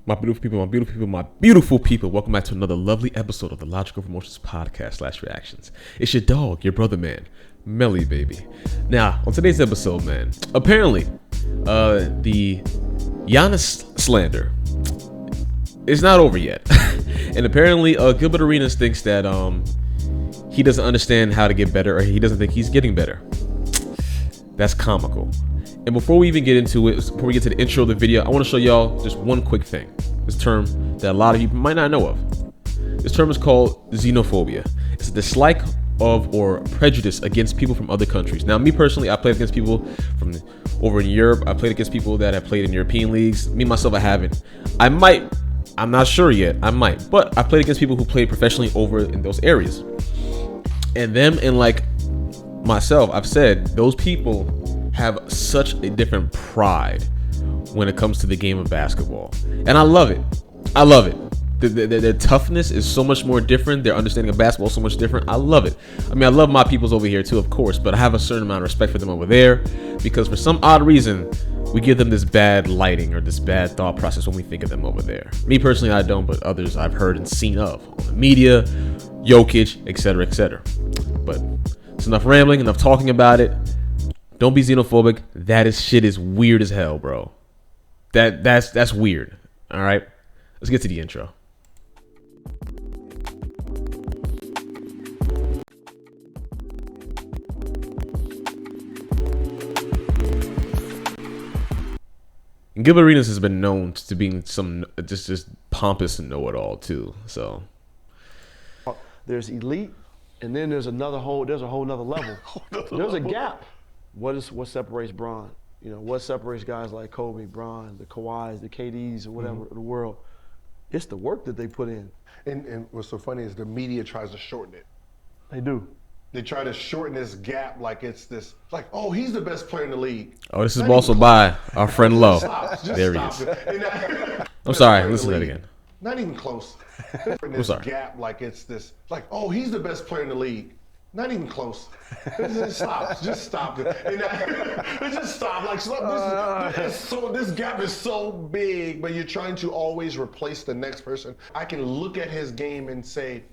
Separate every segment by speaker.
Speaker 1: My beautiful people, my beautiful people, my beautiful people. Welcome back to another lovely episode of the Logical Promotions Podcast / Reactions. It's your dog, your brother, man, Melly, baby. Now, on today's episode, man, apparently, the Giannis slander is not over yet. And apparently, Gilbert Arenas thinks that he doesn't understand how to get better, or he doesn't think he's getting better. That's comical. And before we even get into it, before we get to the intro of the video, I want to show y'all just one quick thing. This term that a lot of you might not know of. This term is called xenophobia. It's a dislike of or prejudice against people from other countries. Now, me personally, I played against people from over in Europe. I played against people that have played in European leagues. Me, myself, I haven't. I might. I'm not sure yet. I might. But I played against people who played professionally over in those areas. And them and like myself, I've said, those people have such a different pride when it comes to the game of basketball, and I love it. I love it. Their toughness is so much more different. Their understanding of basketball is so much different. I love it. I mean, I love my peoples over here too, of course, but I have a certain amount of respect for them over there because for some odd reason we give them this bad lighting or this bad thought process when we think of them over there. Me personally, I don't, but others I've heard and seen of on the media, Jokic, etc., etc. But it's enough rambling, enough talking about it. Don't be xenophobic. Shit is weird as hell, bro. That's weird. All right, let's get to the intro. And Gilbert Arenas has been known to being some just pompous and know-it-all too. So
Speaker 2: there's elite, and then there's a whole nother level. There's a gap. What separates Bron? You know, what separates guys like Kobe, Bron, the Kawhis, the KDs, or whatever in the world? It's the work that they put in.
Speaker 3: And what's so funny is the media tries to shorten it.
Speaker 2: They do.
Speaker 3: They try to shorten this gap like it's this, like, oh, he's the best player in the league.
Speaker 1: Oh, this is also by our friend Low. There he is. I'm sorry, listen to that again.
Speaker 3: Not even close.
Speaker 1: I'm sorry.
Speaker 3: Gap like it's this, like, oh, he's the best player in the league. Not even close. Just stop. Just stop it. Just stop. Like, this gap is so big, but you're trying to always replace the next person. I can look at his game and say,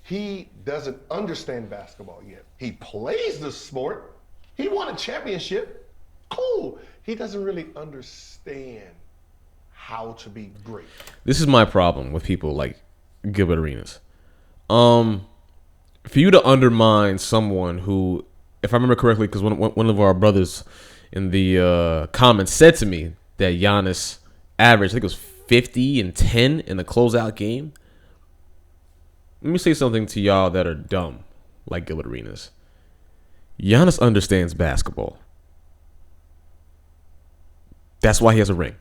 Speaker 3: he doesn't understand basketball yet. He plays the sport. He won a championship. Cool. He doesn't really understand how to be great.
Speaker 1: This is my problem with people like Gilbert Arenas. For you to undermine someone who, if I remember correctly, because one of our brothers in the comments said to me that Giannis averaged, I think it was 50 and 10 in the closeout game. Let me say something to y'all that are dumb, like Gilbert Arenas. Giannis understands basketball. That's why he has a ring.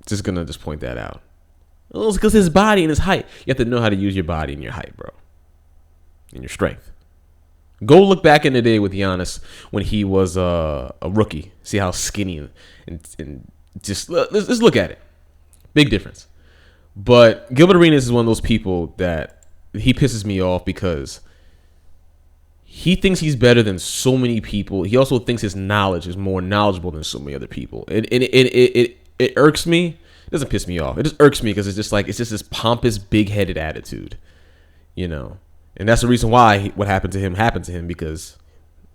Speaker 1: Just gonna point that out. Well, it's because his body and his height. You have to know how to use your body and your height, bro. And your strength. Go look back in the day with Giannis when he was a rookie. See how skinny and just let's look at it. Big difference. But Gilbert Arenas is one of those people that he pisses me off because he thinks he's better than so many people. He also thinks his knowledge is more knowledgeable than so many other people. It irks me. It doesn't piss me off. It just irks me because it's just this pompous, big-headed attitude, you know. And that's the reason why what happened to him because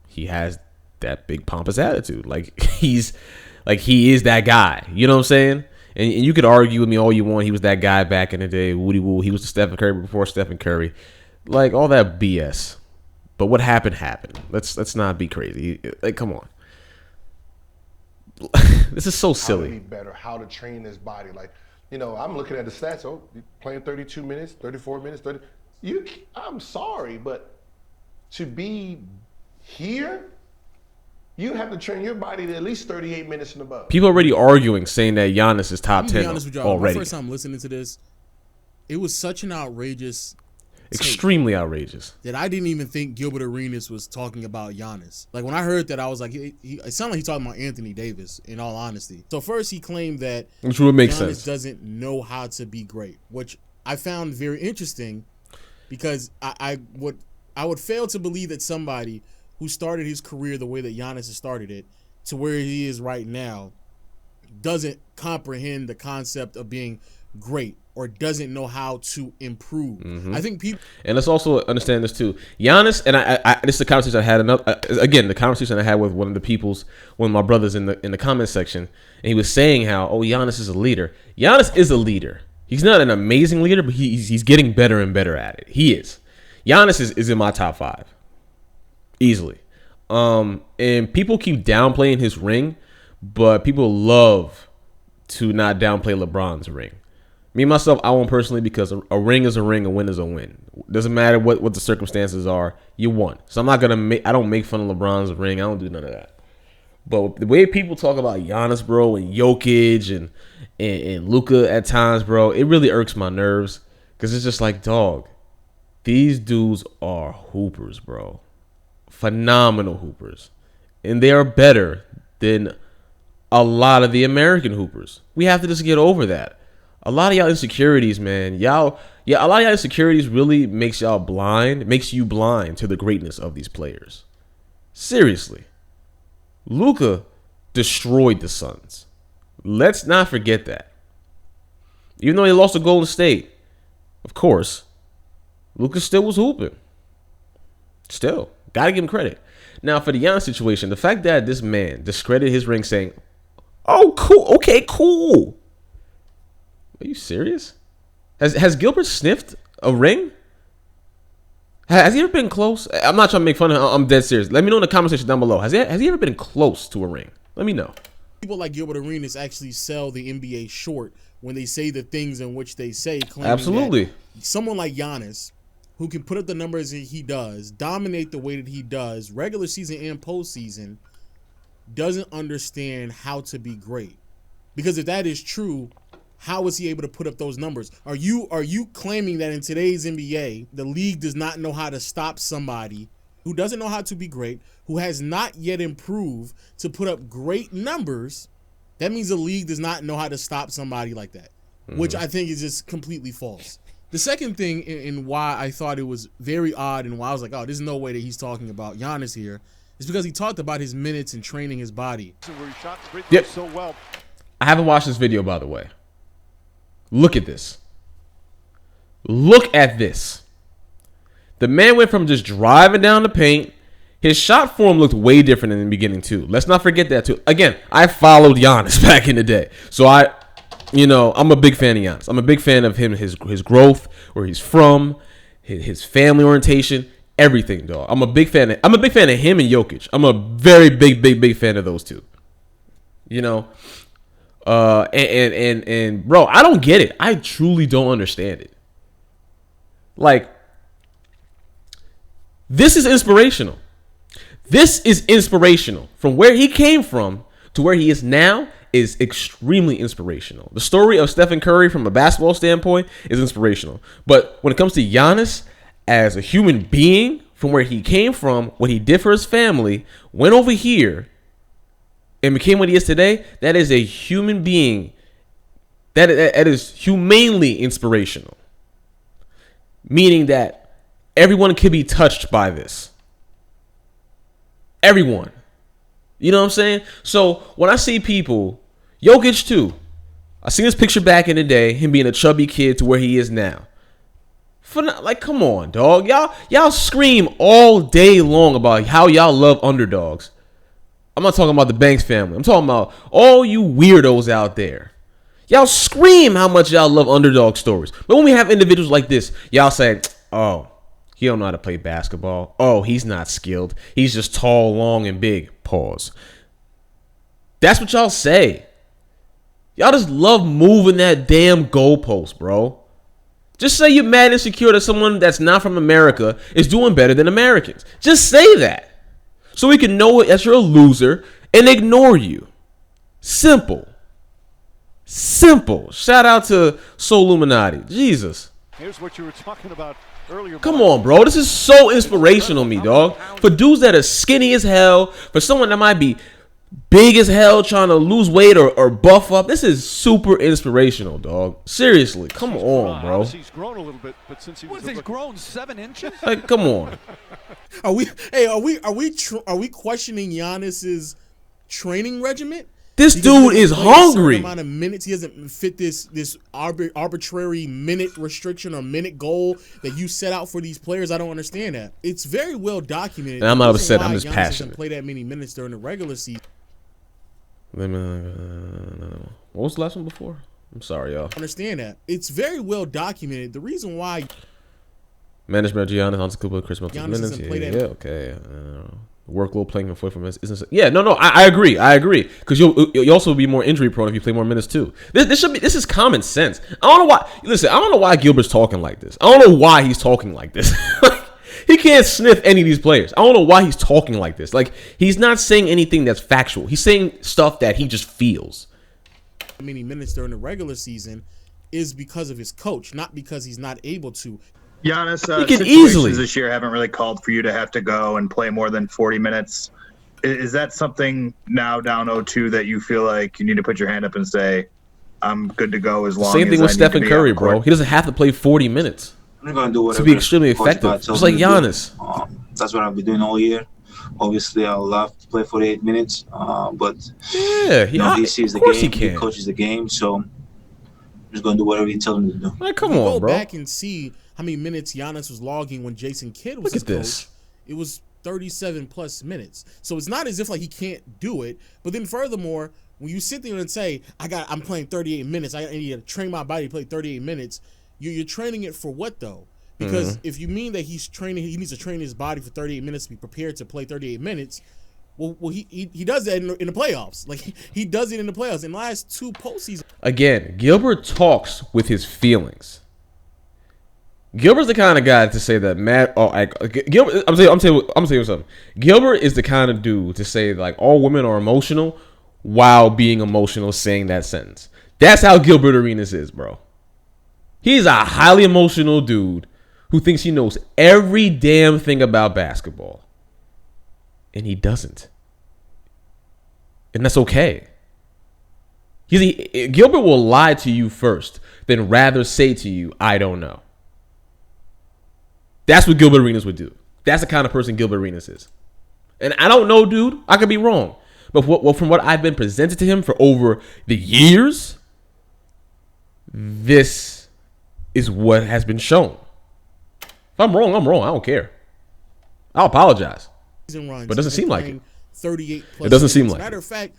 Speaker 1: he has that big pompous attitude. Like he is that guy. You know what I'm saying? And you could argue with me all you want. He was that guy back in the day. Woody woo. He was the Stephen Curry before Stephen Curry. Like all that BS. But what happened. Let's not be crazy. Like come on. This is so silly.
Speaker 3: How to be better, how to train his body. Like, you know, I'm looking at the stats. Oh, playing 32 minutes, 34 minutes, 30. I'm sorry, but to be here, you have to train your body to at least 38 minutes and above.
Speaker 1: People already arguing, saying that Giannis is top 10 already.
Speaker 4: My first time listening to this, it was such an outrageous
Speaker 1: extremely outrageous
Speaker 4: that I didn't even think Gilbert Arenas was talking about Giannis. Like when I heard that, I was like, it sounded like he talking about Anthony Davis. In all honesty, so first he claimed that
Speaker 1: which would make
Speaker 4: Giannis
Speaker 1: sense
Speaker 4: doesn't know how to be great, which I found very interesting because I would fail to believe that somebody who started his career the way that Giannis has started it to where he is right now doesn't comprehend the concept of being great or doesn't know how to improve. I think people,
Speaker 1: and let's also understand this too. Giannis, and I this is the conversation I had again, the conversation I had with one of my brothers in the comment section, and he was saying how, oh, Giannis is a leader. Giannis is a leader. He's not an amazing leader, but he's getting better and better at it. He is. Giannis is in my top 5. Easily. And people keep downplaying his ring, but people love to not downplay LeBron's ring. Me, myself, I won personally because a ring is a ring, a win is a win. Doesn't matter what the circumstances are, you won. So I don't make fun of LeBron's ring. I don't do none of that. But the way people talk about Giannis, bro, and Jokic and Luka at times, bro, it really irks my nerves. Because it's just like, dog, these dudes are hoopers, bro. Phenomenal hoopers. And they are better than a lot of the American hoopers. We have to just get over that. A lot of y'all insecurities, man. A lot of y'all insecurities really makes you blind to the greatness of these players. Seriously. Luka destroyed the Suns. Let's not forget that. Even though he lost to Golden State, of course, Luka still was hooping. Still. Gotta give him credit. Now, for the Giannis situation, the fact that this man discredited his ring saying, oh, cool, okay, cool. Are you serious? Has Gilbert sniffed a ring? Has he ever been close? I'm not trying to make fun of him. I'm dead serious. Let me know in the comment section down below. Has he ever been close to a ring? Let me know.
Speaker 4: People like Gilbert Arenas actually sell the NBA short when they say the things in which they say.
Speaker 1: Absolutely.
Speaker 4: Someone like Giannis, who can put up the numbers that he does, dominate the way that he does, regular season and postseason, doesn't understand how to be great. Because if that is true, how is he able to put up those numbers? Are you claiming that in today's NBA, the league does not know how to stop somebody who doesn't know how to be great, who has not yet improved to put up great numbers? That means the league does not know how to stop somebody like that, which I think is just completely false. The second thing in why I thought it was very odd and why I was like, oh, there's no way that he's talking about Giannis here, is because he talked about his minutes and training his body.
Speaker 1: Yep. I haven't watched this video, by the way. Look at this. Look at this. The man went from just driving down the paint. His shot form looked way different in the beginning, too. Let's not forget that, too. Again, I followed Giannis back in the day. So I'm a big fan of Giannis. I'm a big fan of him, his growth, where he's from, his family orientation, everything, dog. I'm a big fan of him and Jokic. I'm a very big fan of those two. And bro, I don't get it. I truly don't understand it. Like, this is inspirational. This is inspirational. From where he came from to where he is now is extremely inspirational. The story of Stephencurry from a basketball standpoint is inspirational. But when it comes to Giannis as a human being, from where he came from, what he did for his family, went over here and became what he is today, that is a human being. That is humanely inspirational. Meaning that everyone can be touched by this. Everyone. You know what I'm saying? So when I see people, Jokic too, I seen his picture back in the day, him being a chubby kid to where he is now. Like, come on, dog. Y'all scream all day long about how y'all love underdogs. I'm not talking about the Banks family. I'm talking about all you weirdos out there. Y'all scream how much y'all love underdog stories. But when we have individuals like this, y'all say, oh, he don't know how to play basketball. Oh, he's not skilled. He's just tall, long, and big. Pause. That's what y'all say. Y'all just love moving that damn goalpost, bro. Just say you're mad and insecure that someone that's not from America is doing better than Americans. Just say that. So we can know that you're a loser and ignore you. Simple. Simple. Shout out to Soul Illuminati. Jesus.
Speaker 5: Here's what you were talking about earlier.
Speaker 1: Come on, bro. This is so inspirational to me, dog. For dudes that are skinny as hell, for someone that might be big as hell trying to lose weight or buff up, this is super inspirational, dog. Seriously. Come on, bro.
Speaker 5: He's grown a little bit, but since he was
Speaker 6: grown 7 inches?
Speaker 1: Like, come on.
Speaker 4: Are we questioning Giannis's training regimen?
Speaker 1: This
Speaker 4: Because he
Speaker 1: dude
Speaker 4: doesn't
Speaker 1: is
Speaker 4: play a certain
Speaker 1: hungry.
Speaker 4: amount of minutes. He doesn't fit this arbitrary minute restriction or minute goal that you set out for these players. I don't understand that. It's very well documented.
Speaker 1: And I'm not
Speaker 4: The reason
Speaker 1: upset.
Speaker 4: why
Speaker 1: I'm just
Speaker 4: Giannis
Speaker 1: passionate.
Speaker 4: doesn't play that many minutes during the regular season.
Speaker 1: What was the last one before? I'm sorry, y'all.
Speaker 4: Understand that. It's very well documented. The reason why
Speaker 1: Management of Giannis, Antetokounmpo, Chris Middleton
Speaker 4: Giannis
Speaker 1: minutes.
Speaker 4: doesn't play that.
Speaker 1: Yeah, okay. Workload playing him 44 minutes isn't. Yeah, no. I agree. Because you'll also be more injury prone if you play more minutes too. This is common sense. I don't know why. Listen, I don't know why Gilbert's talking like this. I don't know why he's talking like this. He can't sniff any of these players. I don't know why he's talking like this. Like, he's not saying anything that's factual. He's saying stuff that he just feels.
Speaker 4: many minutes during the regular season is because of his coach, not because he's not able to.
Speaker 6: Giannis,
Speaker 1: He can
Speaker 6: situations
Speaker 1: easily.
Speaker 6: this year haven't really called for you to have to go and play more than 40 minutes. Is that something now down 0-2 that you feel like you need to put your hand up and say, I'm good to go as long
Speaker 1: Same
Speaker 6: as
Speaker 1: thing
Speaker 6: I
Speaker 1: with
Speaker 6: need to be
Speaker 1: Stephencurry,
Speaker 6: on the
Speaker 1: bro.
Speaker 6: court?
Speaker 1: He doesn't have to play 40 minutes
Speaker 7: I'm gonna do whatever
Speaker 1: to be extremely
Speaker 7: Coach
Speaker 1: effective.
Speaker 7: Pat tells
Speaker 1: Just like
Speaker 7: me to do.
Speaker 1: Giannis.
Speaker 7: That's what I've been doing all year. Obviously, I would love to play 48 minutes, but
Speaker 1: Yeah,
Speaker 7: he sees the
Speaker 1: of course
Speaker 7: game,
Speaker 1: he can.
Speaker 7: coaches the game, so I'm just gonna do whatever he tells me to do.
Speaker 1: Like, come
Speaker 4: You
Speaker 1: on,
Speaker 4: go
Speaker 1: bro.
Speaker 4: back and see how many minutes Giannis was logging when Jason Kidd was
Speaker 1: Look
Speaker 4: his
Speaker 1: at this.
Speaker 4: coach. It was 37 plus minutes. So it's not as if like he can't do it. But then furthermore, when you sit there and say, I'm playing 38 minutes, I need to train my body to play 38 minutes, you're training it for what though? Because if you mean that he needs to train his body for 38 minutes to be prepared to play 38 minutes, well he does that in the playoffs. Like he does it in the playoffs. In the last two postseasons.
Speaker 1: Again, Gilbert talks with his feelings. Gilbert's the kind of guy to say that Gilbert. I'm saying something. Gilbert is the kind of dude to say like all women are emotional while being emotional, saying that sentence. That's how Gilbert Arenas is, bro. He's a highly emotional dude who thinks he knows every damn thing about basketball, and he doesn't, and that's okay. Gilbert will lie to you first, then rather say to you, "I don't know." That's what Gilbert Arenas would do. That's the kind of person Gilbert Arenas is. And I don't know, dude. I could be wrong. But from what I've been presented to him for over the years, this is what has been shown. If I'm wrong, I'm wrong. I don't care. I'll apologize.
Speaker 4: Runs,
Speaker 1: But it doesn't seem like it.
Speaker 4: 38 plus
Speaker 1: It doesn't seem
Speaker 4: minutes.
Speaker 1: like
Speaker 4: Matter of fact,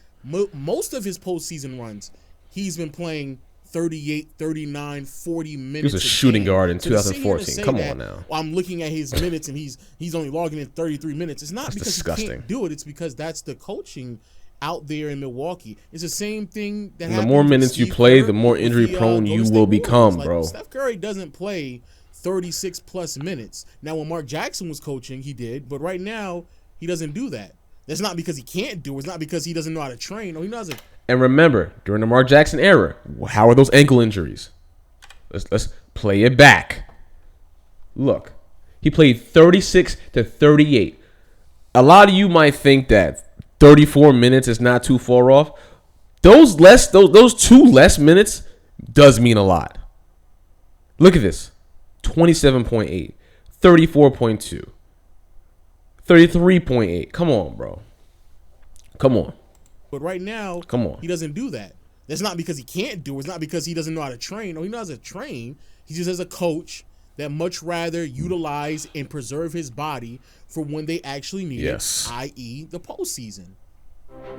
Speaker 4: most of his postseason runs, he's been playing 38, 39, 40 minutes.
Speaker 1: He was a shooting
Speaker 4: game.
Speaker 1: guard in
Speaker 4: So to sit here and
Speaker 1: 2014.
Speaker 4: say
Speaker 1: Come
Speaker 4: that,
Speaker 1: on now.
Speaker 4: well, I'm looking at his minutes and he's only logging in 33 minutes. It's not
Speaker 1: That's
Speaker 4: because
Speaker 1: disgusting.
Speaker 4: he can't do it. It's because that's the coaching out there in Milwaukee. It's the same thing that
Speaker 1: And the
Speaker 4: happened
Speaker 1: more
Speaker 4: with
Speaker 1: minutes you
Speaker 4: Steve
Speaker 1: play,
Speaker 4: Kerr
Speaker 1: the more
Speaker 4: with
Speaker 1: injury
Speaker 4: the,
Speaker 1: prone
Speaker 4: Golden
Speaker 1: you
Speaker 4: State
Speaker 1: will
Speaker 4: Warriors.
Speaker 1: become,
Speaker 4: Like,
Speaker 1: bro.
Speaker 4: Steph Curry doesn't play 36 plus minutes. Now, when Mark Jackson was coaching, he did, but right now he doesn't do that. That's not because he can't do it. It's not because he doesn't know how to train. No, he doesn't.
Speaker 1: And remember, during the Mark Jackson era, how are those ankle injuries? Let's play it back. Look, he played 36 to 38. A lot of you might think that 34 minutes is not too far off. Those two less minutes does mean a lot. Look at this. 27.8, 34.2, 33.8. Come on, bro. Come on.
Speaker 4: But right now,
Speaker 1: Come on.
Speaker 4: he doesn't do that. That's not because he can't do it. It's not because he doesn't know how to train. No, he knows how to train. He just has a coach that much rather utilize and preserve his body for when they actually need
Speaker 1: Yes.
Speaker 4: it, i.e. the postseason.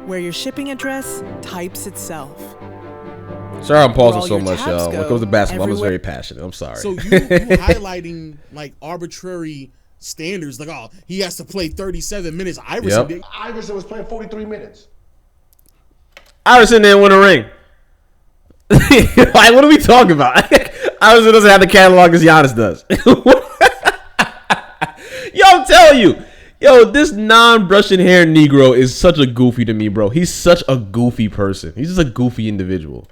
Speaker 8: Where your shipping address types itself.
Speaker 1: Sorry I'm pausing
Speaker 8: all
Speaker 1: so
Speaker 8: your
Speaker 1: much,
Speaker 8: tabs
Speaker 1: y'all. When it
Speaker 8: go,
Speaker 1: comes to basketball, I'm just
Speaker 8: everywhere-
Speaker 1: very passionate. I'm sorry.
Speaker 4: So you highlighting like arbitrary standards, like, oh, he has to play 37 minutes. Iverson
Speaker 1: Yep.
Speaker 4: did.
Speaker 3: Iverson was playing 43 minutes.
Speaker 1: Iverson didn't win a ring. Like, what are we talking about? Iverson doesn't have the catalog as Giannis does. Yo, I'm telling you. Yo, this non-brushing hair Negro is such a goofy to me, bro. He's such a goofy person. He's just a goofy individual.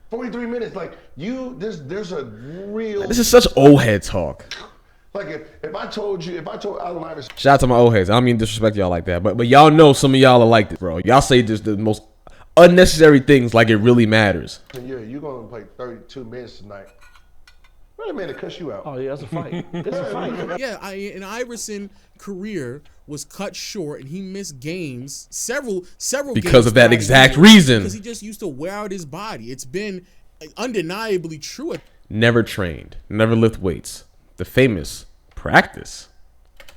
Speaker 3: 43 minutes. Like, there's a real.
Speaker 1: This is such old head talk.
Speaker 3: Like, if I told Allen Iverson.
Speaker 1: Shout out to my old heads. I don't mean to disrespect y'all like that, but y'all know some of y'all are like this, bro. Y'all say just the most unnecessary things like it really matters.
Speaker 3: Yeah, you're going to play 32 minutes tonight. Wait a minute, cuss you out.
Speaker 2: Oh yeah, that's a fight. It's a fight.
Speaker 4: Yeah, an Iverson career was cut short and he missed games, several
Speaker 1: because
Speaker 4: games
Speaker 1: of that
Speaker 4: throughout the
Speaker 1: exact
Speaker 4: year
Speaker 1: reason.
Speaker 4: because he just used to wear out his body. It's been undeniably true at
Speaker 1: Never trained, never lift weights. The famous practice.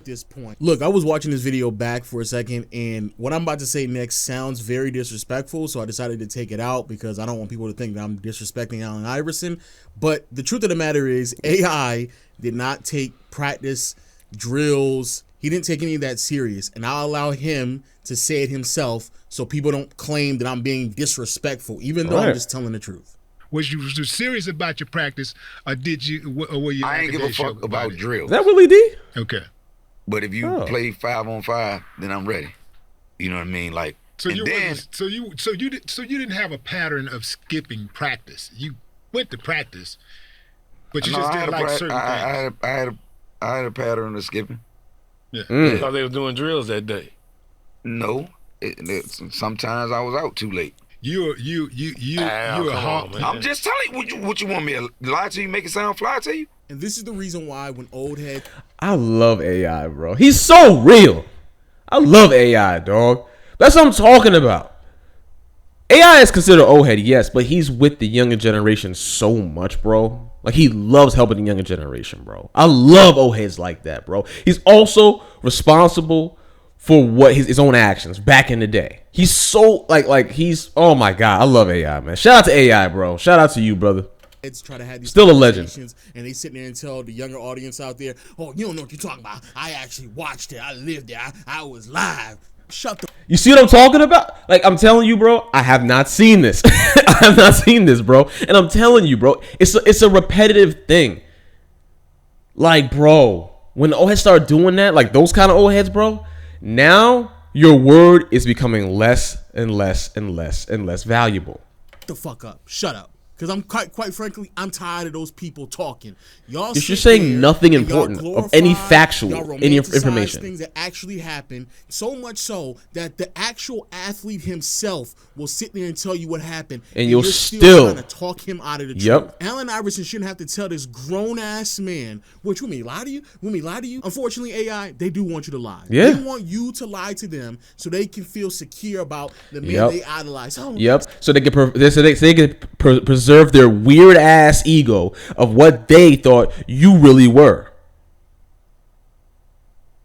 Speaker 4: this point. Look, I was watching this video back for a second, and what I'm about to say next sounds very disrespectful, so I decided to take it out because I don't want people to think that I'm disrespecting Allen Iverson. But the truth of the matter is, AI did not take practice, drills. He didn't take any of that serious, and I'll allow him to say it himself so people don't claim that I'm being disrespectful, even though I'm just telling the truth.
Speaker 9: Was you serious about your practice, or were you?
Speaker 10: I ain't give a fuck about drills.
Speaker 1: Is that Willie D?
Speaker 9: Okay.
Speaker 10: But if you play 5-on-5, then I'm ready. You know what I mean? Like,
Speaker 9: so you didn't have a pattern of skipping practice. You went to practice, but you just didn't like certain things.
Speaker 10: I had a pattern of skipping.
Speaker 9: Yeah.
Speaker 11: I thought they were doing drills that day.
Speaker 10: No, sometimes I was out too late.
Speaker 9: You're a hawk.
Speaker 10: I'm just telling you what you want me to lie to you, make it sound fly to you?
Speaker 4: And this is the reason why when old head,
Speaker 1: I love AI, bro. He's so real. I love AI, dog. That's what I'm talking about. AI is considered old head, yes, but he's with the younger generation so much, bro. Like, he loves helping the younger generation, bro. I love old heads like that, bro. He's also responsible for what his own actions back in the day. He's so like he's, oh my God, I love AI, man. Shout out to AI, bro. Shout out to you, brother.
Speaker 4: It's try to have these
Speaker 1: still a legend,
Speaker 4: and they sit there and tell the younger audience out there, "Oh, you don't know what you're talking about. I actually watched it. I lived there. I was live." Shut the.
Speaker 1: You see what I'm talking about? Like, I'm telling you, bro. I have not seen this. I have not seen this, bro. And I'm telling you, bro. It's a repetitive thing. Like, bro, when the old heads start doing that, like those kind of old heads, bro. Now your word is becoming less and less and less and less valuable.
Speaker 4: The fuck up. Shut up. Because I'm quite frankly, I'm tired of those people talking. Y'all,
Speaker 1: you're saying nothing important of any factual, any information.
Speaker 4: Things that actually happen, so much so that the actual athlete himself will sit there and tell you what happened,
Speaker 1: and you're still
Speaker 4: trying to talk him out of the truth. Allen Iverson shouldn't have to tell this grown ass man, which when we lie to you, Unfortunately, AI, they do want you to lie.
Speaker 1: Yeah.
Speaker 4: They want you to lie to them so they can feel secure about the man they idolize. Oh,
Speaker 1: So they can preserve their weird ass ego of what they thought you really were.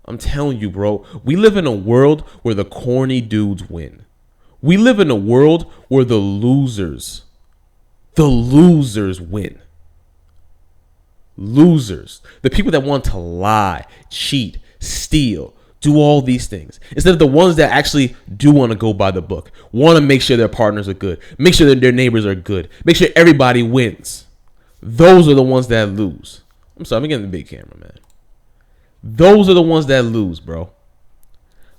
Speaker 1: I'm telling you, bro, we live in a world where the corny dudes win. We live in a world where the losers win. Losers. The people that want to lie, cheat, steal, do all these things, instead of the ones that actually do want to go by the book, want to make sure their partners are good, make sure that their neighbors are good, make sure everybody wins. Those are the ones that lose. I'm sorry, I'm getting the big camera, man. Those are the ones that lose, bro.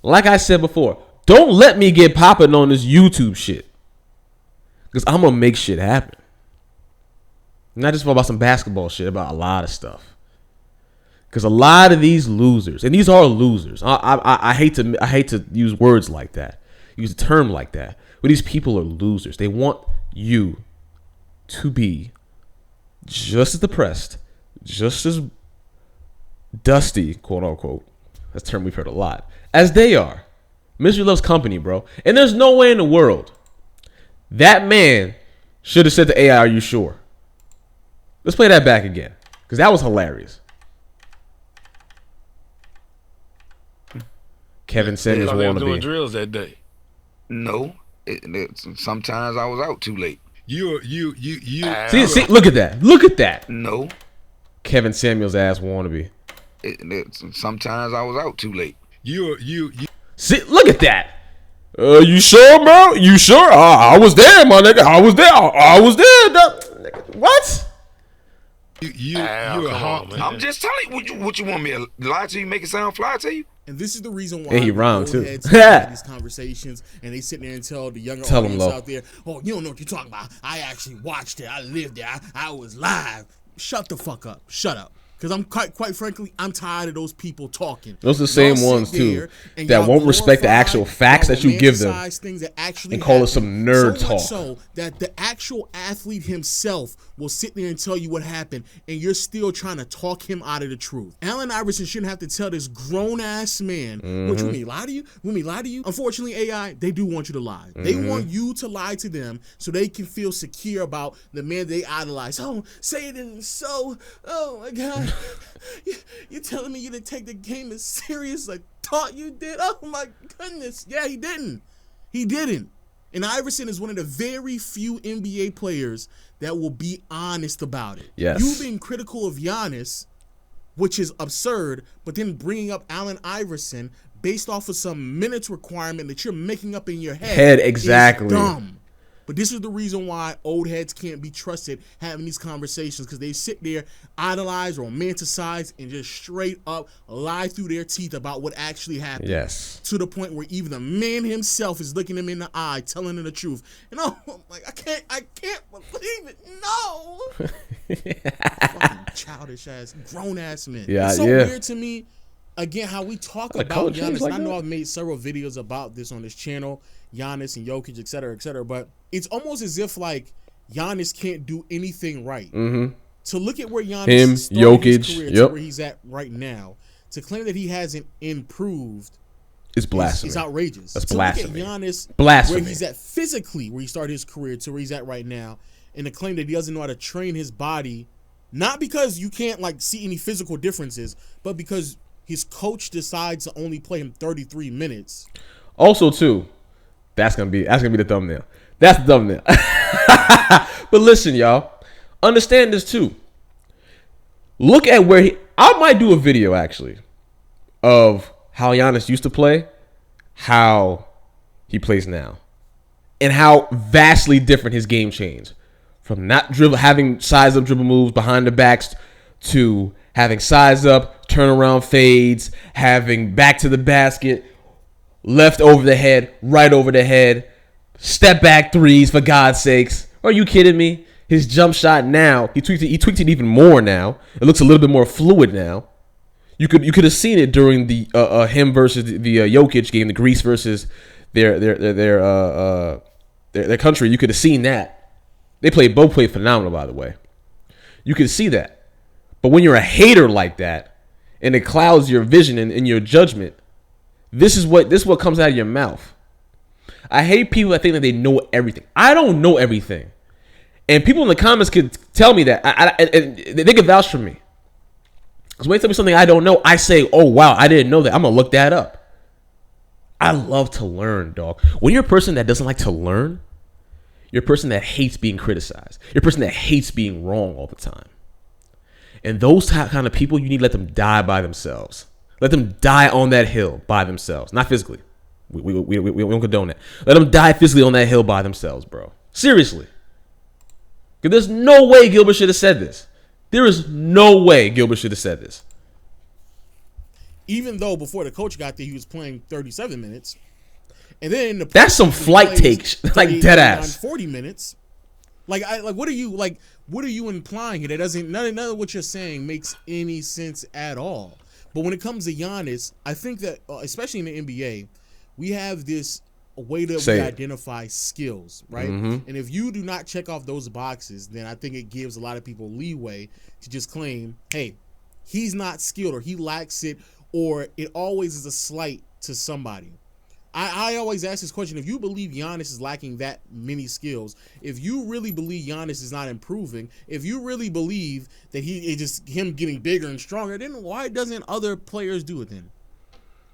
Speaker 1: Like I said before, don't let me get popping on this YouTube shit, because I'm going to make shit happen. Not just about some basketball shit, about a lot of stuff. Because a lot of these losers, and these are losers. I hate to use words like that, use a term like that, but these people are losers. They want you to be just as depressed, just as dusty, quote unquote. That's a term we've heard a lot, as they are. Misery loves company, bro. And there's no way in the world that man should have said to AI, "Are you sure?" Let's play that back again, because that was hilarious. Kevin Samuels wannabe.
Speaker 11: Doing drills that day.
Speaker 10: No, sometimes I was out too late.
Speaker 9: You.
Speaker 1: See, look at that. Look at that.
Speaker 10: No.
Speaker 1: Kevin Samuels ass wannabe.
Speaker 10: Sometimes I was out too late.
Speaker 9: You.
Speaker 1: See, look at that. You sure, bro? You sure? I was there, my nigga. I was there. I was there. What?
Speaker 9: You're a hawk.
Speaker 10: I'm just telling you what you want me to lie to you, make it sound fly to you?
Speaker 4: And this is the reason why
Speaker 1: he rhymed too.
Speaker 4: These conversations, and they sit there and tell the younger audience out there, "Oh, you don't know what you're talking about. I actually watched it. I lived there. I was live." Shut the fuck up. Shut up. Because I'm quite frankly, I'm tired of those people talking.
Speaker 1: Those are the same ones too that won't respect the actual facts that you give them
Speaker 4: things that actually
Speaker 1: and call it some nerd
Speaker 4: so
Speaker 1: talk.
Speaker 4: So that the actual athlete himself will sit there and tell you what happened, and you're still trying to talk him out of the truth. Allen Iverson shouldn't have to tell this grown ass man, "What you mean lie to you? When we lie to you?" Unfortunately, AI, they do want you to lie. They want you to lie to them so they can feel secure about the man they idolize. Oh, say it isn't so. Oh my God. You're telling me you didn't take the game as serious as I thought you did? Oh my goodness. Yeah, he didn't. He didn't. And Iverson is one of the very few NBA players that will be honest about it.
Speaker 1: Yes.
Speaker 4: You've been critical of Giannis, which is absurd, but then bringing up Allen Iverson based off of some minutes requirement that you're making up in your head
Speaker 1: exactly.
Speaker 4: is dumb. But this is the reason why old heads can't be trusted having these conversations, because they sit there, idolize, romanticize, and just straight up lie through their teeth about what actually happened.
Speaker 1: Yes.
Speaker 4: To the point where even the man himself is looking him in the eye, telling him the truth. And I'm like, I can't believe it. No. Fucking childish ass, grown ass men.
Speaker 1: Yeah,
Speaker 4: it's so weird to me. Again, how we talk about Giannis.
Speaker 1: Like
Speaker 4: I know I've made several videos about this on this channel, Giannis and Jokic, et cetera, but it's almost as if like Giannis can't do anything right. To look at where Giannis started his career to where he's at right now, to claim that he hasn't improved
Speaker 1: is blasphemy.
Speaker 4: It's outrageous.
Speaker 1: That's
Speaker 4: to
Speaker 1: blasphemy.
Speaker 4: Look at Giannis,
Speaker 1: blasphemy.
Speaker 4: Where he's at physically, where he started his career to where he's at right now, and to claim that he doesn't know how to train his body, not because you can't like see any physical differences, but because his coach decides to only play him 33 minutes.
Speaker 1: Also, too, that's gonna be the thumbnail. That's the thumbnail. But listen, y'all, understand this too. Look at where I might do a video actually of how Giannis used to play, how he plays now, and how vastly different his game changed from not having size up dribble moves behind the backs to having size up, turnaround fades, having back to the basket, left over the head, right over the head, step back threes, for God's sakes. Are you kidding me? His jump shot now, he tweaked it even more now. It looks a little bit more fluid now. You could have seen it during the him versus the Jokic game, the Greece versus their country. You could have seen that. They both played phenomenal, by the way. You could see that. But when you're a hater like that, and it clouds your vision and your judgment, this is what comes out of your mouth. I hate people that think that they know everything. I don't know everything, and people in the comments could tell me that. And they could vouch for me. Because when they tell me something I don't know, I say, "Oh wow, I didn't know that. I'm gonna look that up." I love to learn, dog. When you're a person that doesn't like to learn, you're a person that hates being criticized. You're a person that hates being wrong all the time. And those kind of people, you need to let them die by themselves. Let them die on that hill by themselves. Not physically. We don't condone that. Let them die physically on that hill by themselves, bro. Seriously. Because there's no way Gilbert should have said this. There is no way Gilbert should have said this.
Speaker 4: Even though before the coach got there, he was playing 37 minutes. And then
Speaker 1: that's some flight takes, like dead ass.
Speaker 4: 40 minutes. What are you implying here? That doesn't none of what you're saying makes any sense at all. But when it comes to Giannis, I think that especially in the NBA, we have this way that we identify skills, right? And if you do not check off those boxes, then I think it gives a lot of people leeway to just claim, hey, he's not skilled, or he lacks it, or it always is a slight to somebody. I always ask this question: if you believe Giannis is lacking that many skills, if you really believe Giannis is not improving, if you really believe that it's just him getting bigger and stronger, then why doesn't other players do it then?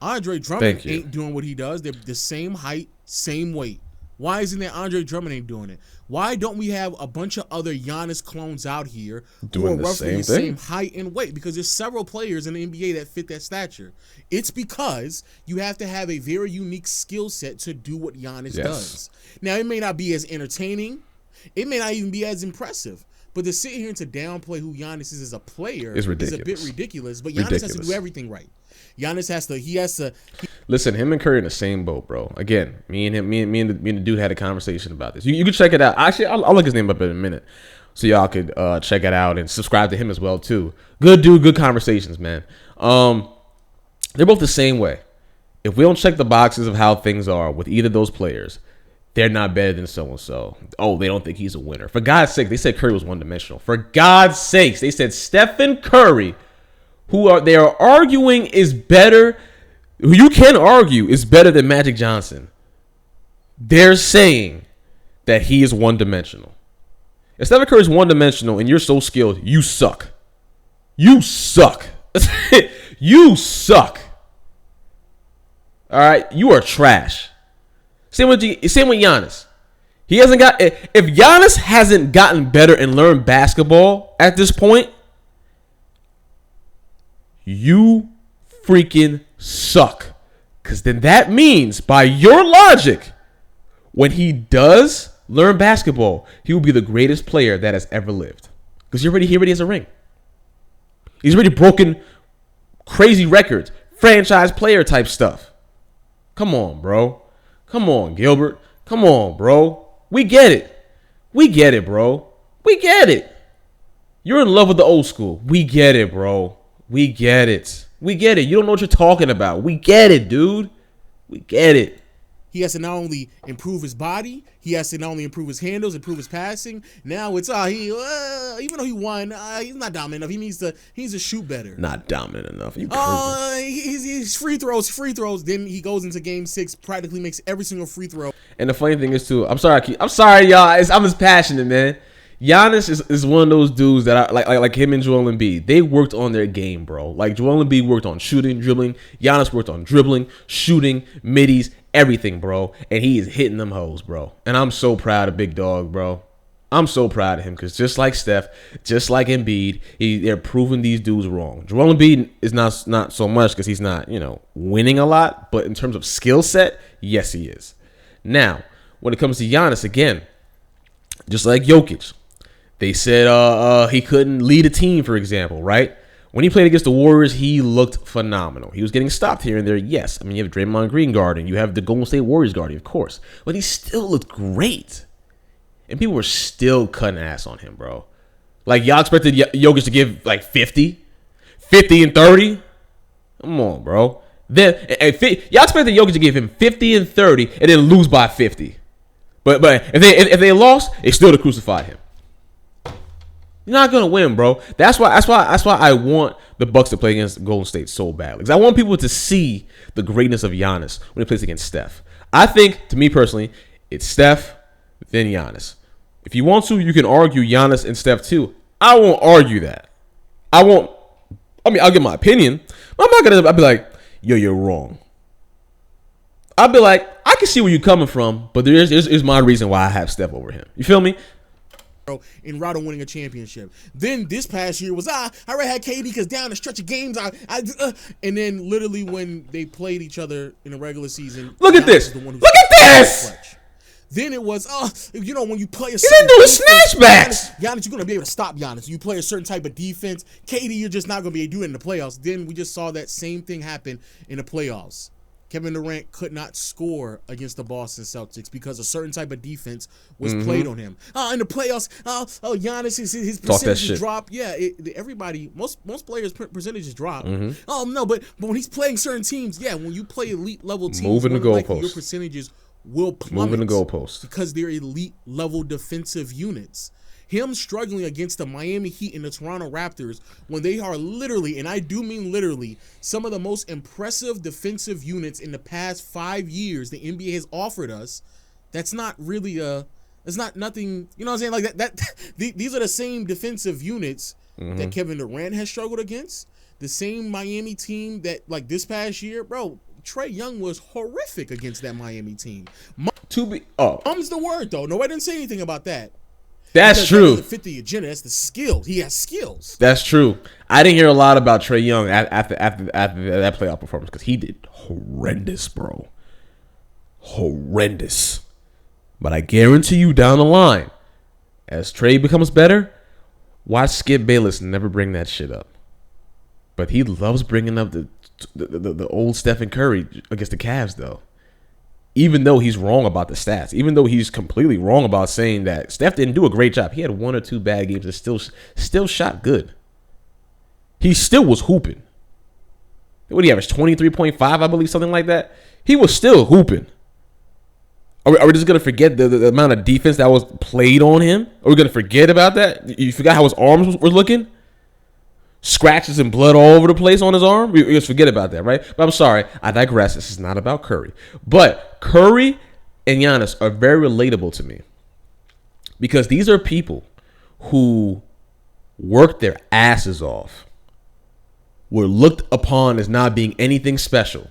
Speaker 4: Andre Drummond ain't doing what he does. They're the same height, same weight. Why isn't there Andre Drummond ain't doing it? Why don't we have a bunch of other Giannis clones out here
Speaker 1: doing
Speaker 4: who are roughly the same height and weight? Because there's several players in the NBA that fit that stature. It's because you have to have a very unique skill set to do what Giannis does. Now, it may not be as entertaining. It may not even be as impressive. But to sit here and to downplay who Giannis is as a player is a bit ridiculous. But Giannis has to do everything right. Giannis has to.
Speaker 1: Listen, him and Curry in the same boat, bro. Again, me and the dude had a conversation about this. You can check it out. Actually, I'll look his name up in a minute. So y'all could check it out and subscribe to him as well too. Good dude, good conversations, man. They're both the same way. If we don't check the boxes of how things are with either of those players, they're not better than so-and-so. Oh, they don't think he's a winner. For God's sake, they said Curry was one-dimensional. For God's sakes, they said Stephen Curry, they are arguing is better, who you can argue is better than Magic Johnson. They're saying that he is one-dimensional. If Stephen Curry is one-dimensional and you're so skilled, you suck. You suck. You suck. All right? You are trash. Same with Giannis. He hasn't got. If Giannis hasn't gotten better and learned basketball at this point, you freaking suck. Because then that means, by your logic, when he does learn basketball, he will be the greatest player that has ever lived. Because he already has a ring. He's already broken crazy records, franchise player type stuff. Come on, bro. Come on, Gilbert. Come on, bro. We get it. We get it, bro. We get it. You're in love with the old school. We get it, bro. We get it. We get it. You don't know what you're talking about. We get it, dude. We get it.
Speaker 4: He has to not only improve his body, he has to not only improve his handles, improve his passing. Now it's even though he won, he's not dominant enough. He needs to shoot better.
Speaker 1: Not dominant enough.
Speaker 4: He's free throws. Then he goes into game 6, practically makes every single free throw.
Speaker 1: And the funny thing is too, I'm sorry, y'all. I'm as passionate, man. Giannis is one of those dudes that I like him and Joel Embiid. They worked on their game, bro. Like Joel Embiid worked on shooting, dribbling. Giannis worked on dribbling, shooting, middies, everything, bro. And he is hitting them hoes, bro. And I'm so proud of Big Dog, bro. I'm so proud of him because just like Steph, just like Embiid, they're proving these dudes wrong. Joel Embiid is not so much because he's not, winning a lot. But in terms of skill set, yes, he is. Now, when it comes to Giannis, again, just like Jokic, they said he couldn't lead a team, for example, right? When he played against the Warriors, he looked phenomenal. He was getting stopped here and there, yes. I mean, you have Draymond Green guarding. You have the Golden State Warriors guarding, of course. But he still looked great. And people were still cutting ass on him, bro. Like, y'all expected Jokic to give, 50? 50 and 30? Come on, bro. Then y'all expected Jokic to give him 50 and 30 and then lose by 50. But if they lost, they still to crucify him. You're not gonna win, bro. That's why I want the Bucks to play against Golden State so badly. Because I want people to see the greatness of Giannis when he plays against Steph. I think, to me personally, it's Steph, then Giannis. If you want to, you can argue Giannis and Steph too. I won't argue that. I'll give my opinion. But I'll be like, yo, you're wrong. I'll be like, I can see where you're coming from, but there's my reason why I have Steph over him. You feel me?
Speaker 4: In route of winning a championship. Then this past year was I already had KD because down the stretch of games and then literally when they played each other in the regular season.
Speaker 1: Look at this. Look at this.
Speaker 4: Then it was when you play a
Speaker 1: certain he didn't do the snatchbacks.
Speaker 4: Giannis, you're gonna be able to stop Giannis. You play a certain type of defense. KD, you're just not gonna be able to do it in the playoffs. Then we just saw that same thing happen in the playoffs. Kevin Durant could not score against the Boston Celtics because a certain type of defense was played on him. In the playoffs, Giannis, his percentages drop. Yeah, everybody, most players' percentages drop. Oh no, but when he's playing certain teams, when you play elite level teams,
Speaker 1: moving the goalposts,
Speaker 4: your percentages will plummet.
Speaker 1: Moving the goalposts
Speaker 4: because they're elite level defensive units. Him struggling against the Miami Heat and the Toronto Raptors when they are literally, and I do mean literally, some of the most impressive defensive units in the past 5 years the NBA has offered us. That's not really it's not nothing, you know what I'm saying? These are the same defensive units that Kevin Durant has struggled against. The same Miami team that, this past year, bro, Trae Young was horrific against that Miami team. Mum's the word, though. Nobody didn't say anything about that.
Speaker 1: That's true.
Speaker 4: That fit the agenda. That's the skills. He has skills.
Speaker 1: That's true. I didn't hear a lot about Trae Young after that playoff performance because he did horrendous, bro. Horrendous. But I guarantee you down the line, as Trae becomes better, watch Skip Bayless never bring that shit up. But he loves bringing up the old Stephen Curry against the Cavs, though. even though he's wrong about the stats, even though he's completely wrong about saying that Steph didn't do a great job, he had 1 or 2 bad games and still shot good. He still was hooping. What did he average? 23.5, I believe, something like that. He was still hooping. Are we just going to forget the amount of defense that was played on him? Are we going to forget about that? You forgot how his arms were looking? Scratches and blood all over the place on his arm? We just forget about that, right? But I'm sorry. I digress. This is not about Curry. But Curry and Giannis are very relatable to me. Because these are people who worked their asses off, were looked upon as not being anything special.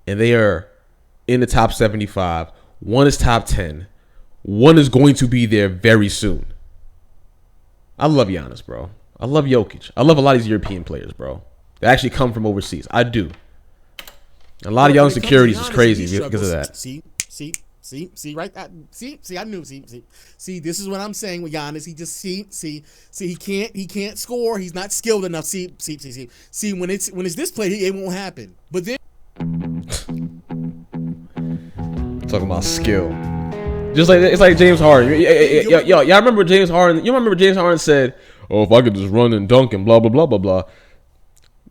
Speaker 1: And they are in the top 75. One is top 10. One is going to be there very soon. I love Giannis, bro. I love Jokic. I love a lot of these European players, bro. They actually come from overseas. I do. A lot of young insecurities is crazy because of that.
Speaker 4: See, right? I knew. See, this is what I'm saying with Giannis. He just he can't score. He's not skilled enough. See. When it's this play, it won't happen. But then
Speaker 1: talking about skill, just like it's like James Harden. Y'all remember James Harden? You remember James Harden said, "Oh, if I could just run and dunk and blah blah blah blah blah."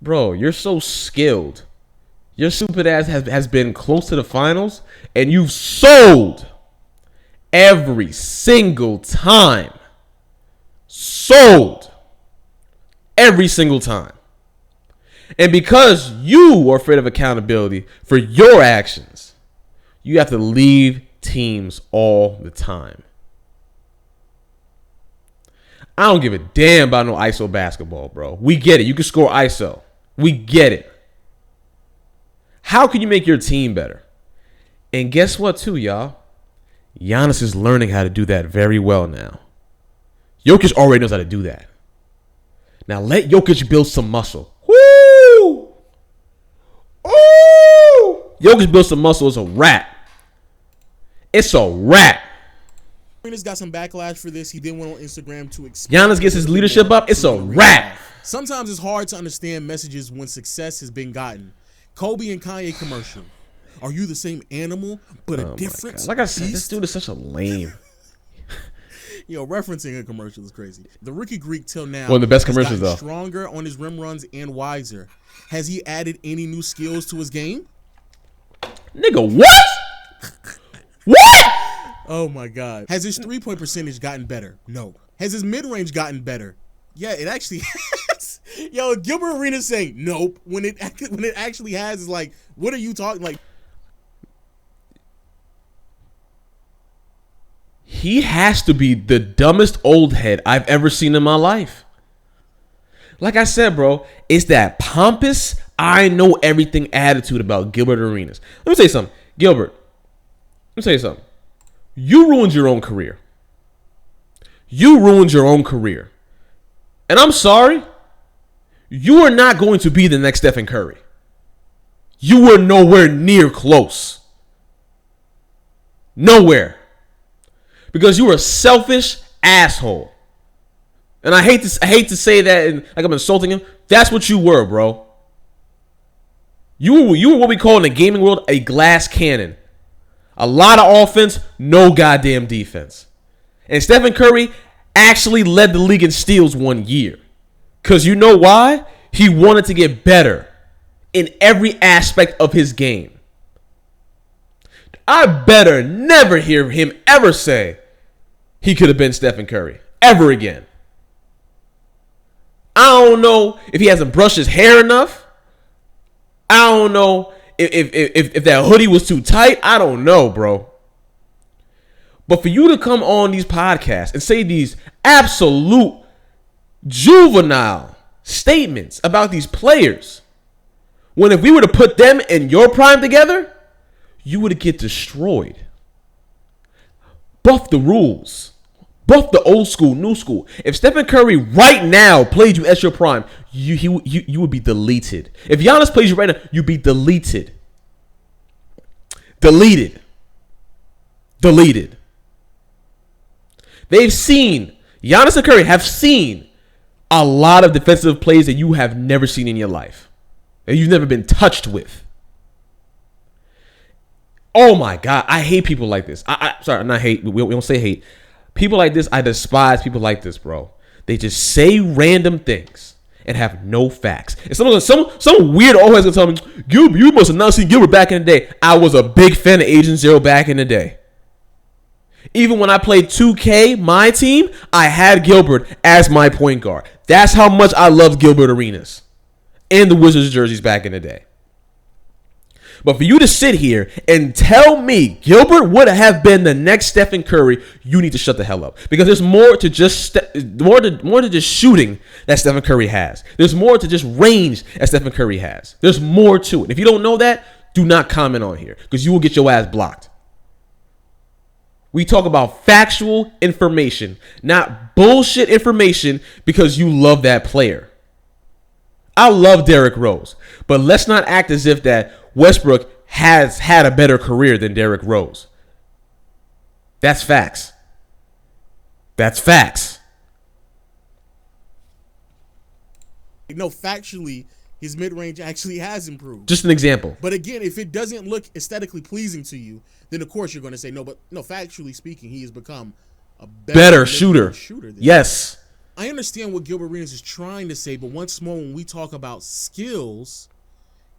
Speaker 1: Bro, you're so skilled. Your stupid ass has been close to the finals, and you've sold every single time. Sold every single time. And because you are afraid of accountability for your actions, you have to leave teams all the time. I don't give a damn about no ISO basketball, bro. We get it. You can score ISO. We get it. How can you make your team better? And guess what, too, y'all? Giannis is learning how to do that very well now. Jokic already knows how to do that. Now let Jokic build some muscle. Woo! Ooh! Jokic build some muscle. It's a wrap. It's a wrap.
Speaker 4: Arenas got some backlash for this. He then went on Instagram to explain.
Speaker 1: Giannis gets his leadership up. It's a wrap.
Speaker 4: Sometimes it's hard to understand messages when success has been gotten. Kobe and Kanye commercial. Are you the same animal but a different?
Speaker 1: Like I said, this dude is such a lame.
Speaker 4: Referencing a commercial is crazy. The rookie Greek till now,
Speaker 1: one of the best commercials though.
Speaker 4: Stronger on his rim runs and wiser. Has he added any new skills to his game?
Speaker 1: Nigga, what? What?
Speaker 4: Oh my God. Has his 3-point percentage gotten better? No. Has his mid range gotten better? Yeah, it actually has. Yo, Gilbert Arenas saying nope when it actually has is like, what are you talking like?
Speaker 1: He has to be the dumbest old head I've ever seen in my life. Like I said, bro, it's that pompous, I know everything attitude about Gilbert Arenas. Let me say something. Gilbert, let me say something. You ruined your own career. You ruined your own career. And I'm sorry, you are not going to be the next Stephencurry. You were nowhere near close. Nowhere. Because you were a selfish asshole. And I hate to say that and like I'm insulting him. That's what you were, bro. You were what we call in the gaming world a glass cannon. A lot of offense, no goddamn defense. And Stephencurry actually led the league in steals one year. Because you know why? He wanted to get better in every aspect of his game. I better never hear him ever say he could have been Stephencurry ever again. I don't know if he hasn't brushed his hair enough. I don't know if that hoodie was too tight. I don't know, bro. But for you to come on these podcasts and say these absolute juvenile statements about these players, when if we were to put them in your prime together, you would get destroyed. Buff the rules. Buff the old school, new school. If Stephencurry right now played you at your prime, you would be deleted. If Giannis plays you right now, you'd be deleted. Deleted. They've seen, Giannis and Curry have seen a lot of defensive plays that you have never seen in your life. That you've never been touched with. Oh my God, I hate people like this. Sorry, not hate. We don't say hate. People like this, I despise people like this, bro. They just say random things and have no facts. And some weird always gonna tell me, Gilbert, you must have not seen Gilbert back in the day. I was a big fan of Agent Zero back in the day. Even when I played 2K, my team, I had Gilbert as my point guard. That's how much I loved Gilbert Arenas and the Wizards jerseys back in the day. But for you to sit here and tell me Gilbert would have been the next Stephen Curry, you need to shut the hell up. Because there's more to just more to just shooting that Stephen Curry has. There's more to just range that Stephen Curry has. There's more to it. If you don't know that, do not comment on here because you will get your ass blocked. We talk about factual information, not bullshit information because you love that player. I love Derrick Rose, but let's not act as if that Westbrook has had a better career than Derrick Rose. That's facts. That's facts.
Speaker 4: No, factually, his mid-range actually has improved.
Speaker 1: Just an example.
Speaker 4: But again, if it doesn't look aesthetically pleasing to you, then of course you're going to say no. But no, factually speaking, he has become a better
Speaker 1: shooter. Yes.
Speaker 4: I understand what Gilbert Arenas is trying to say, but once more, when we talk about skills,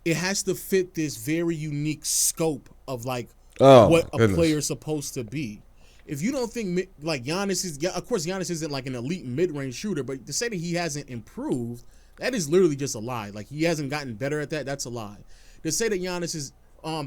Speaker 4: it has to fit this very unique scope of like what a player is supposed to be. If you don't think like Giannis is, of course Giannis isn't like an elite mid-range shooter, but to say that he hasn't improved, that is literally just a lie. Like he hasn't gotten better at that, that's a lie. To say that Giannis is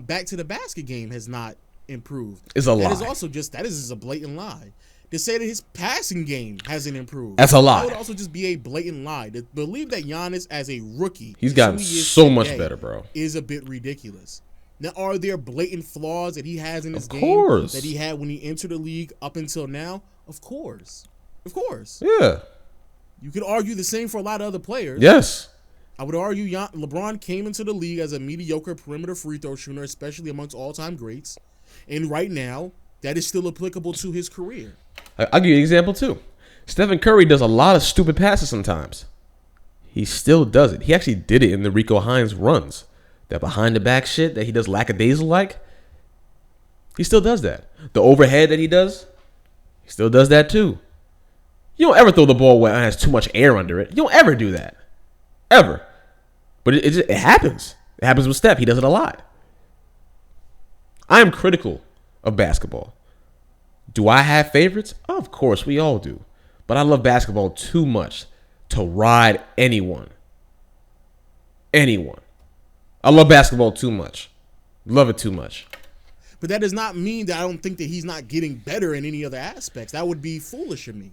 Speaker 4: back to the basket game has not improved
Speaker 1: is a lie.
Speaker 4: That is also just a blatant lie. To say that his passing game hasn't improved,
Speaker 1: that's a lie.
Speaker 4: That would also just be a blatant lie. To believe that Giannis as a rookie,
Speaker 1: he's gotten so much better, bro,
Speaker 4: is a bit ridiculous. Now, are there blatant flaws that he has in his game that he had when he entered the league up until now? Of course.
Speaker 1: Yeah.
Speaker 4: You could argue the same for a lot of other players.
Speaker 1: Yes.
Speaker 4: I would argue LeBron came into the league as a mediocre perimeter free throw shooter, especially amongst all-time greats. And right now, that is still applicable to his career.
Speaker 1: I'll give you an example, too. Stephen Curry does a lot of stupid passes sometimes. He still does it. He actually did it in the Rico Hines runs. That behind-the-back shit that he does lackadaisical-like, he still does that. The overhead that he does, he still does that, too. You don't ever throw the ball where it has too much air under it. You don't ever do that. Ever. But it happens. It happens with Steph. He does it a lot. I am critical of basketball. Do I have favorites? Of course, we all do. But I love basketball too much to ride anyone. Anyone. I love basketball too much. Love it too much.
Speaker 4: But that does not mean that I don't think that he's not getting better in any other aspects. That would be foolish of me.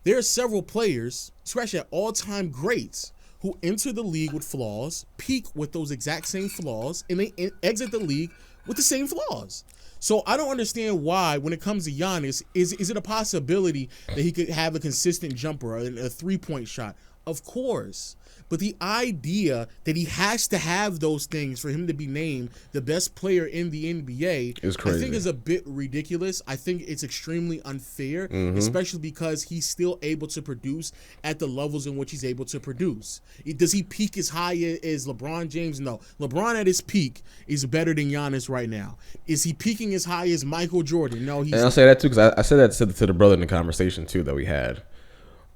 Speaker 4: There are several players, especially at all-time greats, who enter the league with flaws, peak with those exact same flaws, and they exit the league with the same flaws. So I don't understand why, when it comes to Giannis, is it a possibility that he could have a consistent jumper, a three-point shot? Of course. But the idea that he has to have those things for him to be named the best player in the NBA
Speaker 1: is crazy.
Speaker 4: I think is a bit ridiculous. I think it's extremely unfair, especially because he's still able to produce at the levels in which he's able to produce. Does he peak as high as LeBron James? No. LeBron at his peak is better than Giannis right now. Is he peaking as high as Michael Jordan? No, he's
Speaker 1: not. And I'll say that too, because I said that to the brother in the conversation too that we had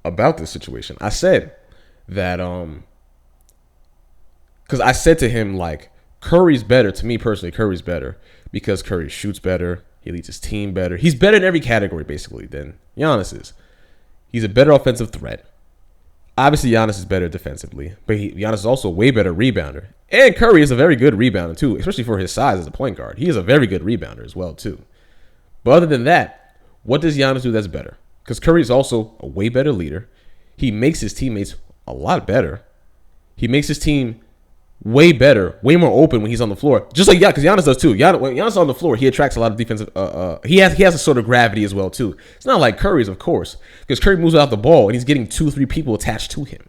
Speaker 1: about this situation. I said that because I said to him, like, Curry's better. To me personally, Curry's better because Curry shoots better, he leads his team better, he's better in every category basically than Giannis is. He's a better offensive threat. Obviously Giannis is better defensively, but Giannis is also a way better rebounder, and Curry is a very good rebounder too, especially for his size as a point guard. He is a very good rebounder as well too. But other than that, what does Giannis do that's better? Because Curry is also a way better leader. He makes his teammates a lot better. He makes his team way better, way more open when he's on the floor. Just like because Giannis does too. When Giannis is on the floor, he attracts a lot of defensive. He has a sort of gravity as well too. It's not like Curry's, of course, because Curry moves without the ball and he's getting 2-3 people attached to him.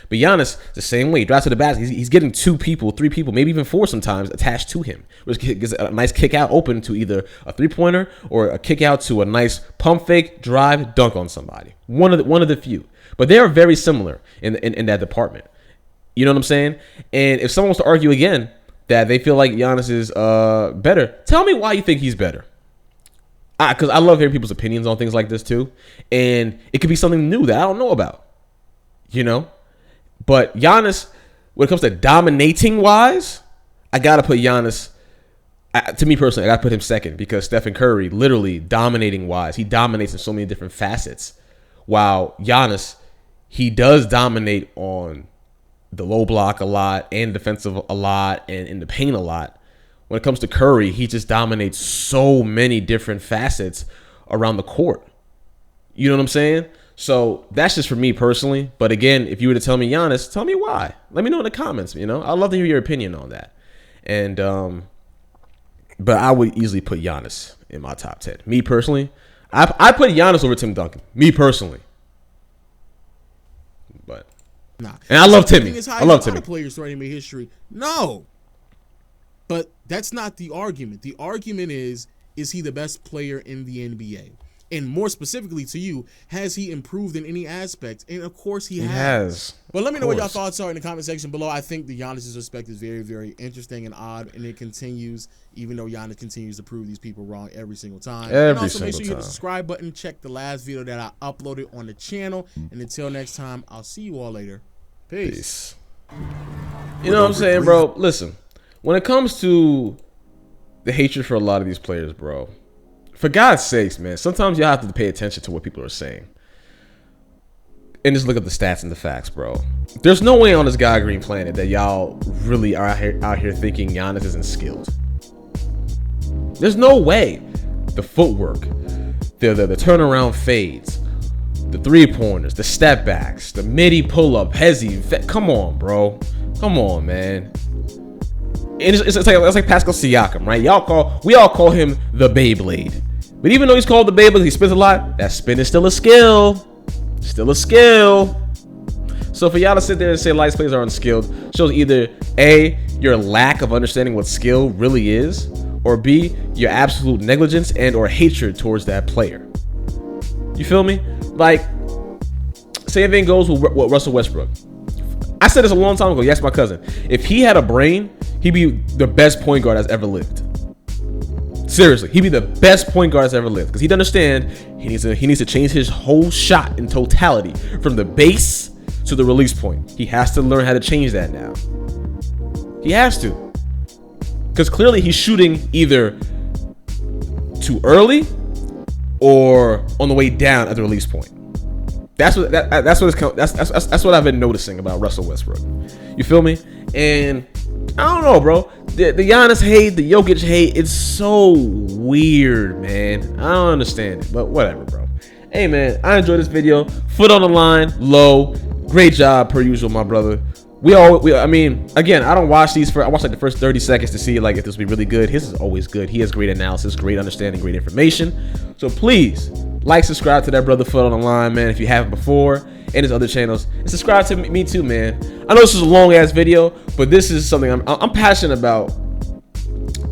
Speaker 1: But Giannis, the same way, he drives to the basket. He's getting 2 people, 3 people, maybe even 4 sometimes attached to him, which gets a nice kick out open to either a 3-pointer or a kick out to a nice pump fake, drive, dunk on somebody. One of the few. But they are very similar in that department. You know what I'm saying? And if someone wants to argue again that they feel like Giannis is better. Tell me why you think he's better. Because I love hearing people's opinions on things like this too. And it could be something new that I don't know about. You know? But Giannis, when it comes to dominating wise, I got to put Giannis, to me personally, I got to put him second because Stephencurry, literally dominating wise, he dominates in so many different facets. While Giannis, he does dominate on the low block a lot and defensive a lot and in the paint a lot. When it comes to Curry, he just dominates so many different facets around the court. You know what I'm saying? So that's just for me personally. But again, if you were to tell me Giannis, tell me why. Let me know in the comments. You know, I'd love to hear your opinion on that. And but I would easily put Giannis in my top 10. Me personally, I put Giannis over Tim Duncan. Me personally. But
Speaker 4: nah.
Speaker 1: And I love Timmy. I love Timmy.
Speaker 4: Players threatening me history. No. But that's not the argument. The argument is he the best player in the NBA? And more specifically to you, has he improved in any aspect? And of course he has. But let me know what your thoughts are in the comment section below. I think the Giannis' respect is very, very interesting and odd, and it continues, even though Giannis continues to prove these people wrong every single time. And also make sure you hit the subscribe button, check the last video that I uploaded on the channel. And until next time, I'll see you all later. Peace.
Speaker 1: You know what I'm saying, bro? Listen. When it comes to the hatred for a lot of these players, bro, for God's sakes, man, sometimes you have to pay attention to what people are saying. And just look at the stats and the facts, bro. There's no way on this God green planet that y'all really are out here thinking Giannis isn't skilled. There's no way. The footwork, the turnaround fades, the three-pointers, the step backs, the midi pull-up, hezzy. Come on, bro. Come on, man. And it's like Pascal Siakam, right? We all call him the Beyblade. But even though he's called the Beyblade, he spins a lot. That spin is still a skill. Still a skill. So for y'all to sit there and say lights players are unskilled shows either A, your lack of understanding what skill really is, or B, your absolute negligence and or hatred towards that player. You feel me? Like, same thing goes with Russell Westbrook. I said this a long time ago. You asked my cousin. If he had a brain, he'd be the best point guard that's ever lived. Seriously, he'd be the best point guard that's ever lived. Because he'd understand he needs to change his whole shot in totality from the base to the release point. He has to learn how to change that now. He has to. Because clearly he's shooting either too early or on the way down at the release point. That's what I've been noticing about Russell Westbrook. You feel me? And I don't know, bro. The Giannis hate, the Jokic hate, it's so weird, man. I don't understand it, but whatever, bro. Hey, man, I enjoyed this video. Foot on the line, low. Great job, per usual, my brother. I mean, again, I don't watch these. I watch like the first 30 seconds to see like if this will be really good. His is always good. He has great analysis, great understanding, great information. So please like, subscribe to that brother Foot on the Line, man, if you haven't before, and his other channels, and subscribe to me too, man. I know this is a long ass video, but this is something I'm passionate about.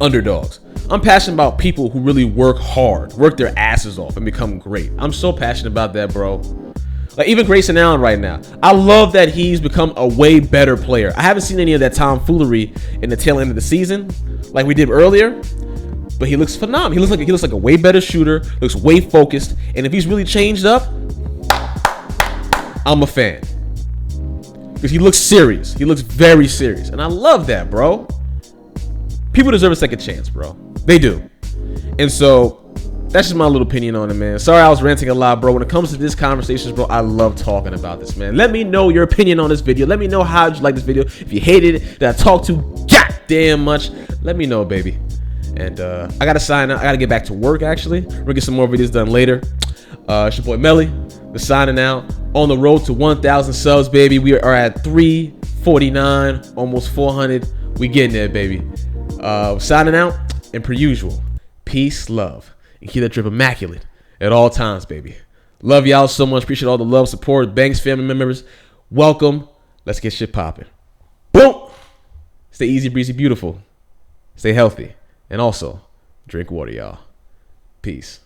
Speaker 1: Underdogs. I'm passionate about people who really work hard, work their asses off, and become great. I'm so passionate about that, bro. Like even Grayson Allen right now. I love that he's become a way better player. I haven't seen any of that tomfoolery in the tail end of the season like we did earlier, but he looks phenomenal. He looks like a way better shooter, looks way focused, and if he's really changed up, I'm a fan. Because he looks serious. He looks very serious, and I love that, bro. People deserve a second chance, bro. They do. And so that's just my little opinion on it, man. Sorry I was ranting a lot, bro. When it comes to this conversations, bro, I love talking about this, man. Let me know your opinion on this video. Let me know how you like this video. If you hated it, that I talked too goddamn much, let me know, baby. And I gotta sign out. I gotta get back to work, actually. We're gonna get some more videos done later. It's your boy Melly. We're signing out. On the road to 1,000 subs, baby. We are at 349, almost 400. We getting there, baby. Signing out, and per usual, peace, love, and keep that drip immaculate at all times, baby. Love y'all so much. Appreciate all the love, support. Banks family members, welcome. Let's get shit popping. Boom. Stay easy, breezy, beautiful. Stay healthy. And also, drink water, y'all. Peace.